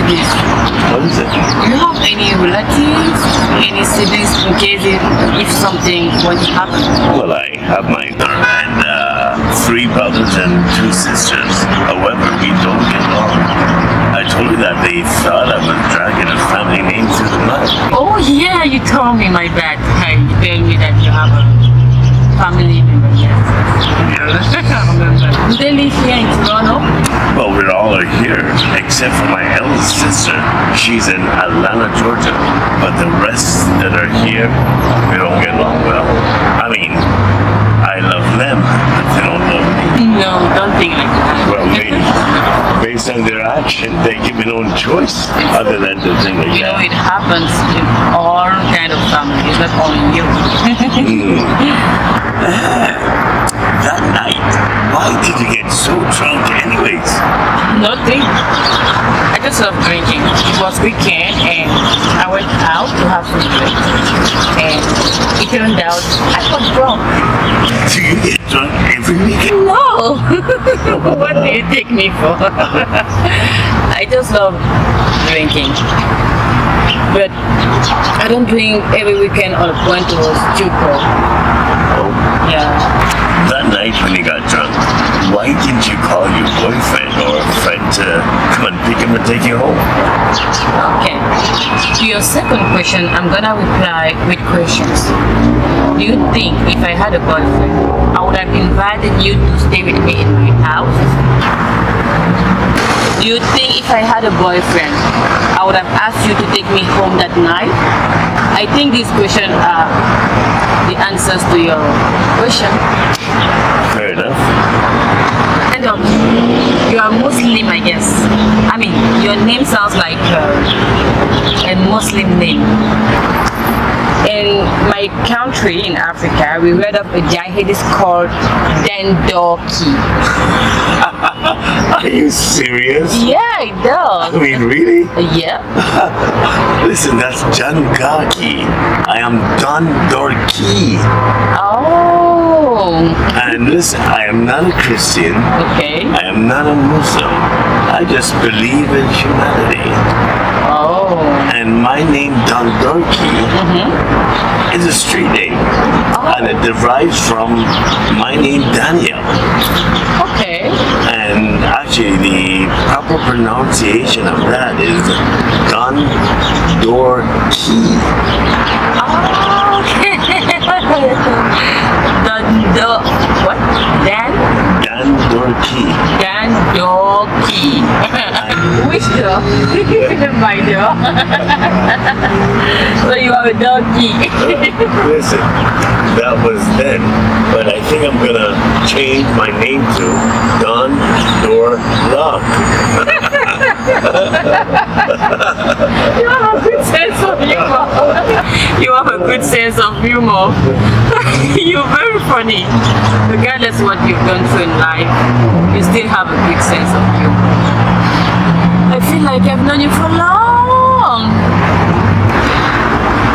this. What is it? Do you have any relatives, any siblings in case if something were to happen? Well, I have my mother and 3 brothers and 2 sisters. However, we don't get along. I told you that they thought I was dragging a family name through the mud. Oh yeah, you told me, my bad. You told me that you have a family member, yes. Yes. I remember. Do they live here in Toronto? Well, we all are here, except for my eldest sister. She's in Atlanta, Georgia. But the rest that are here, we don't get along well. I mean, I love them, but they don't love me. No, don't think like that. Well, maybe. Based on their action, they give me no choice other than to think like You know, that. it happens in all kind of families, not only you. That night, why did you get so drunk anyways? Nothing. I just love drinking. It was weekend and I went out to have some drink. And it turned out I got drunk. Do you get drunk every weekend? No! What do you take me for? I just love drinking. But I don't drink every weekend on a point to was stupid. Oh. Yeah. That night when you got drunk, why didn't you call your boyfriend or a friend to come and pick him and take you home? Okay. To your second question, I'm gonna reply with questions. Do you think if I had a boyfriend, I would have invited you to stay with me in my house? Do you think if I had a boyfriend, I would have asked you to take me home that night? I think these questions are the answers to your question. Fair enough. And you are Muslim, I guess. I mean, your name sounds like a Muslim name. In my country, in Africa, we read of a jihadist called Dendoki. Are you serious? Yeah, it does. I mean, really? Yeah. Listen, that's John Gaki. I am Don Dorki. Oh. And listen, I am not a Christian. Okay. I am not a Muslim. I just believe in humanity. Oh. And my name, Don Dorki, is a street name. Oh. And it derives from my name, Daniel. Okay. And actually, the proper pronunciation of that is Don Dorki. Oh, okay. What? Dan Dorki. Dan Dorki. Which door? My door. So you are a donkey. Listen, that was then, but I think I'm gonna change my name to Don Dorlock. You have a good sense of humor. You have a good sense of humor. You're very funny. Regardless what you've gone through in life, you still have a good sense of humor. I feel like I've known you for long.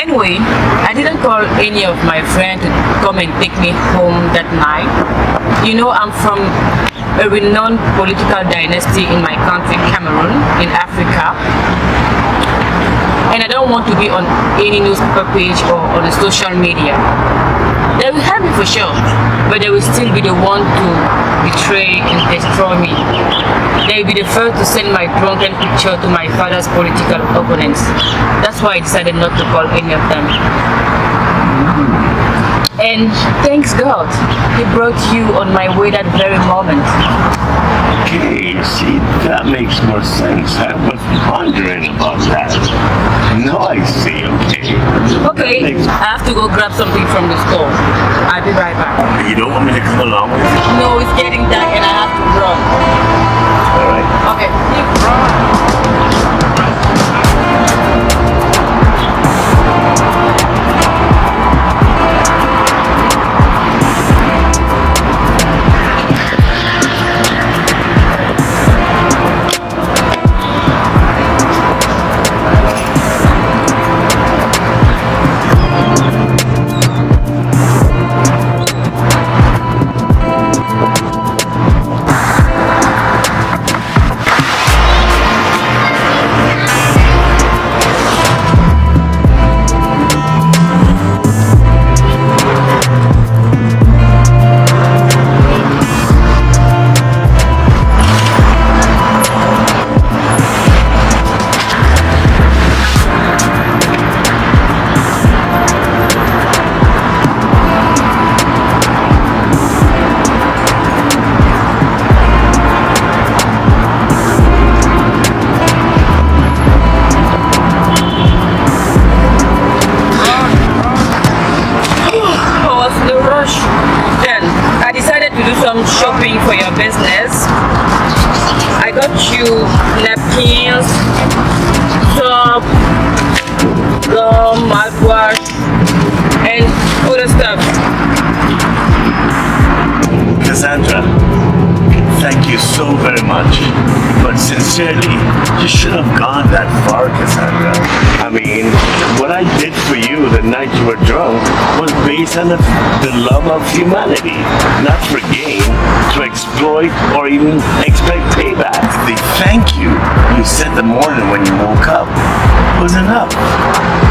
Anyway, I didn't call any of my friends to come and take me home that night. You know, I'm from a renowned political dynasty in my country, Cameroon, in Africa. And I don't want to be on any newspaper page or on the social media. They will help me for sure, but they will still be the one to betray and destroy me. They will be the first to send my drunken picture to my father's political opponents. That's why I decided not to call any of them. And thanks God, He brought you on my way that very moment. Okay, see, that makes more sense. I was pondering about that. Now I see, okay. Okay, I have to go grab something from the store. I'll be right back. You don't want me to come along with you? No, it's getting dark and I have to run. Alright. Okay, run. Sincerely, you should have gone that far, Cassandra. I mean, what I did for you the night you were drunk was based on the love of humanity, not for gain, to exploit or even expect payback. The thank you said the morning when you woke up was enough.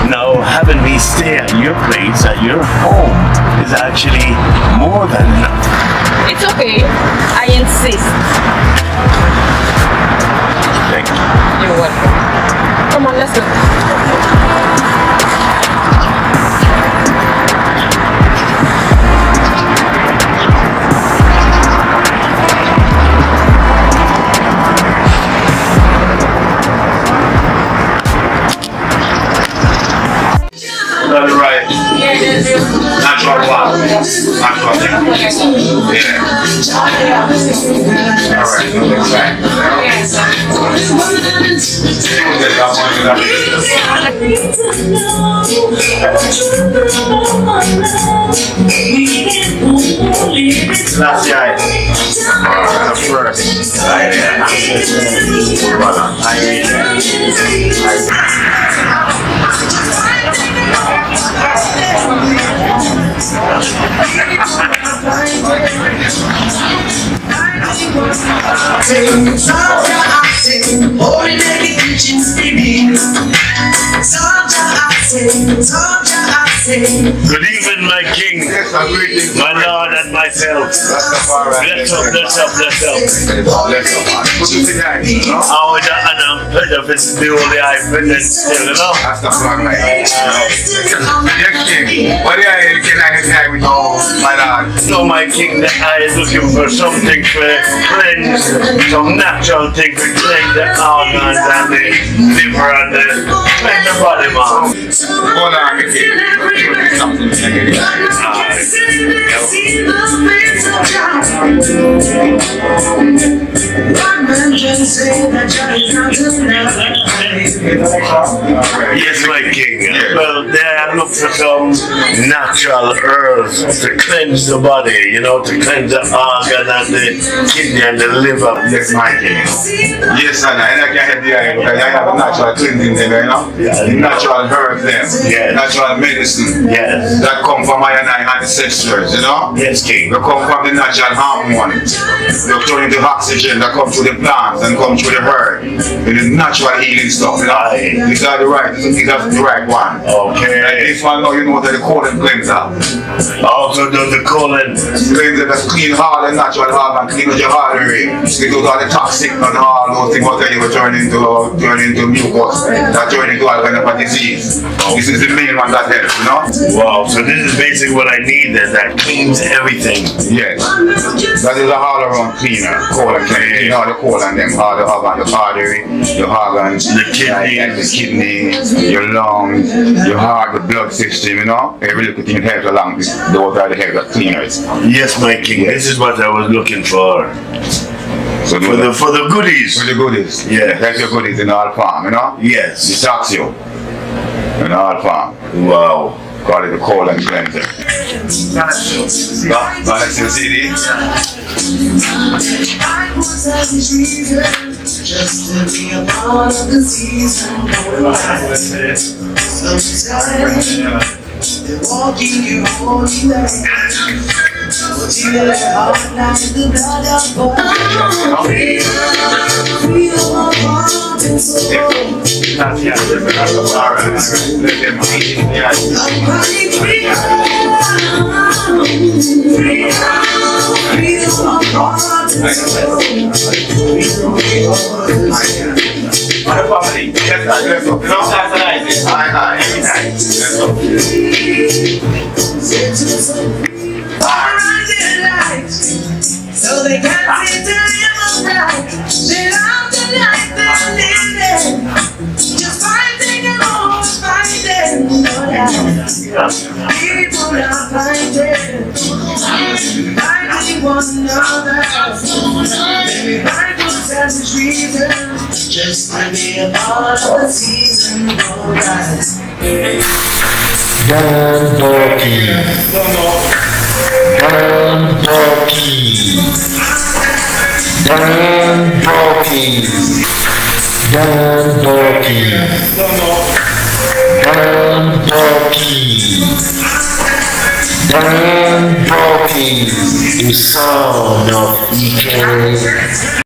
Now, having me stay at your place, at your home, is actually more than enough. It's okay. I insist. Thank you. You're welcome. Come on, let's go. Right. Natural one. Natural thing. Yeah. Alright, next time. Last guy. The first. Good evening, my king, my lord and myself. Bless up, bless up, bless up. How is that? And I'm pleasure for the only eye present still, you know? That's the flag, right? Yes, king. What do you can I get with my lord? So my king, the eye is looking for something to cleanse, some natural thing to cleanse the organs and the liver and the body, man. Hold on, king. Something Yes, my king. Well, there I look for some natural herbs to cleanse the body, you know, to cleanse the organ and the kidney and the liver. Yes, my king. Yes, and I can hear you because I have a natural cleansing them, you know? Natural herbs them. Yes. Natural medicine. Yes. That come from my and I ancestors, you know? Yes, king. They come from the natural hormone. They turn into oxygen that comes through the plants and comes through the herb. It is natural healing stuff, you know? These are the right, these are the right one. Okay. Like this one now, you know that the colon cleanser. Also does the colon. Cleanser that clean heart and natural heart and clean out your artery. It does all the toxic and all those things that you will turn into mucus. That turn into all kind of a disease. This is the main one that helps, you know? Wow, so this is basically what I need then, that cleans everything. Yes. That is a all around cleaner. Colon cleaner. Clean all the colon them, all the organ, the artery, your organs, the kidney, your lungs, your heart, the blood system, you know? Every little thing helps along this. Those are the health cleaners. Yes, my king, this is what I was looking for. So For the goodies. For the goodies. Yeah. That's your goodies in all farm, you know? Yes. Detox you. In all farm. Wow. Call it the colon cleanser. Balance your CD. Just to be a part of the season. They're walking you all night. Till their heart like the blood of God. Feel my heart and soul. I'm crying freedom. Feel my heart and soul. So they can't see the evil right. They love the life they're living. Just fighting and always fighting. People are fighting. Fighting one another. Maybe Bibles as a reason. Just to be a part of the season. the son of Ekene.